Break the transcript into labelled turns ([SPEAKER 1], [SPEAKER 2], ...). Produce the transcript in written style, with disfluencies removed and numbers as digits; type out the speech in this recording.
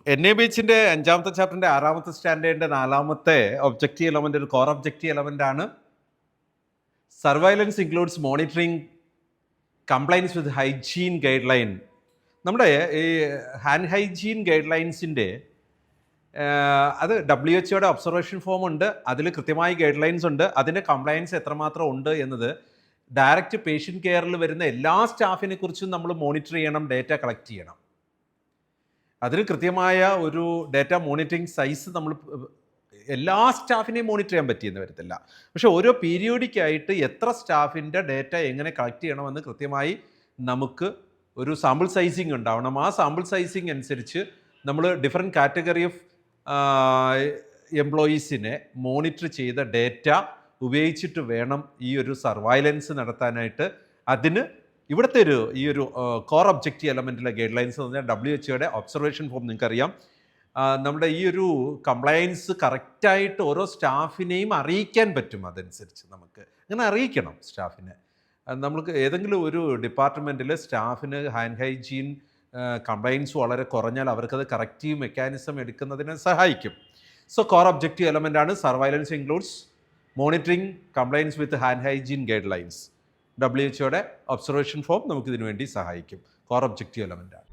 [SPEAKER 1] NABHന്റെ 5ാമത്തെ ചാപ്റ്ററിന്റെ 6ാമത്തെ സ്റ്റാൻഡേർഡിന്റെ 4ാമത്തെ objective element ഒരു core objective element ആണ്. Surveillance includes monitoring complaints വിത്ത് hygiene guide line. നമ്മുടെ ഈ ഹാൻഡ് ഹൈജീൻ ഗൈഡ് ലൈൻസിൻ്റെ അത് WHO ഒബ്സർവേഷൻ ഫോം ഉണ്ട്, അതിൽ കൃത്യമായി ഗൈഡ് ലൈൻസ് ഉണ്ട്. അതിൻ്റെ കംപ്ലയൻസ് എത്രമാത്രം ഉണ്ട് എന്നത് ഡയറക്റ്റ് പേഷ്യൻ്റ് കെയറിൽ വരുന്ന എല്ലാ സ്റ്റാഫിനെ കുറിച്ചും നമ്മൾ മോണിറ്റർ ചെയ്യണം, ഡേറ്റ കളക്ട് ചെയ്യണം. അതിന് കൃത്യമായ ഒരു ഡേറ്റ മോണിറ്ററിങ് സൈസ് നമ്മൾ എല്ലാ സ്റ്റാഫിനെയും മോണിറ്റർ ചെയ്യാൻ പറ്റിയെന്ന് വരത്തില്ല. പക്ഷേ ഓരോ പീരിയോഡിക്കായിട്ട് എത്ര സ്റ്റാഫിൻ്റെ ഡേറ്റ എങ്ങനെ കളക്ട് ചെയ്യണമെന്ന് കൃത്യമായി നമുക്ക് ഒരു സാമ്പിൾ സൈസിങ് ഉണ്ടാവണം. ആ സാമ്പിൾ സൈസിങ് അനുസരിച്ച് നമ്മൾ ഡിഫറെൻറ്റ് കാറ്റഗറി ഓഫ് എംപ്ലോയീസിനെ മോണിറ്റർ ചെയ്ത ഡേറ്റ ഉപയോഗിച്ചിട്ട് വേണം ഈ ഒരു സർവൈലൻസ് നടത്താനായിട്ട്. അതിന് ഇവിടുത്തെ ഈ ഒരു കോർ ഒബ്ജക്റ്റീവ് എലമെൻറ്റിലെ ഗൈഡ് ലൈൻസ് എന്ന് പറഞ്ഞാൽ WHO ഒബ്സർവേഷൻ ഫോം നിങ്ങൾക്കറിയാം. നമ്മുടെ ഈ ഒരു കംപ്ലയൻസ് കറക്റ്റായിട്ട് ഓരോ സ്റ്റാഫിനെയും അറിയിക്കാൻ പറ്റും. അതനുസരിച്ച് നമുക്ക് അങ്ങനെ അറിയിക്കണം സ്റ്റാഫിനെ. നമുക്ക് ഏതെങ്കിലും ഒരു ഡിപ്പാർട്ട്മെൻറ്റിൽ സ്റ്റാഫിന് ഹാൻഡ് ഹൈജീൻ കംപ്ലയൻസ് വളരെ കുറഞ്ഞാൽ അവർക്കത് കറക്റ്റീവ് മെക്കാനിസം എടുക്കുന്നതിനെ സഹായിക്കും. സോ കോർ ഒബ്ജക്റ്റീവ് എലമെൻ്റ് ആണ്. Surveillance includes monitoring compliance with hand hygiene guidelines. WHO observation form നമുക്കിതിനു വേണ്ടി സഹായിക്കും. കോർ ഒബ്ജക്റ്റീവ് എലമെൻ്റ് ആണ്.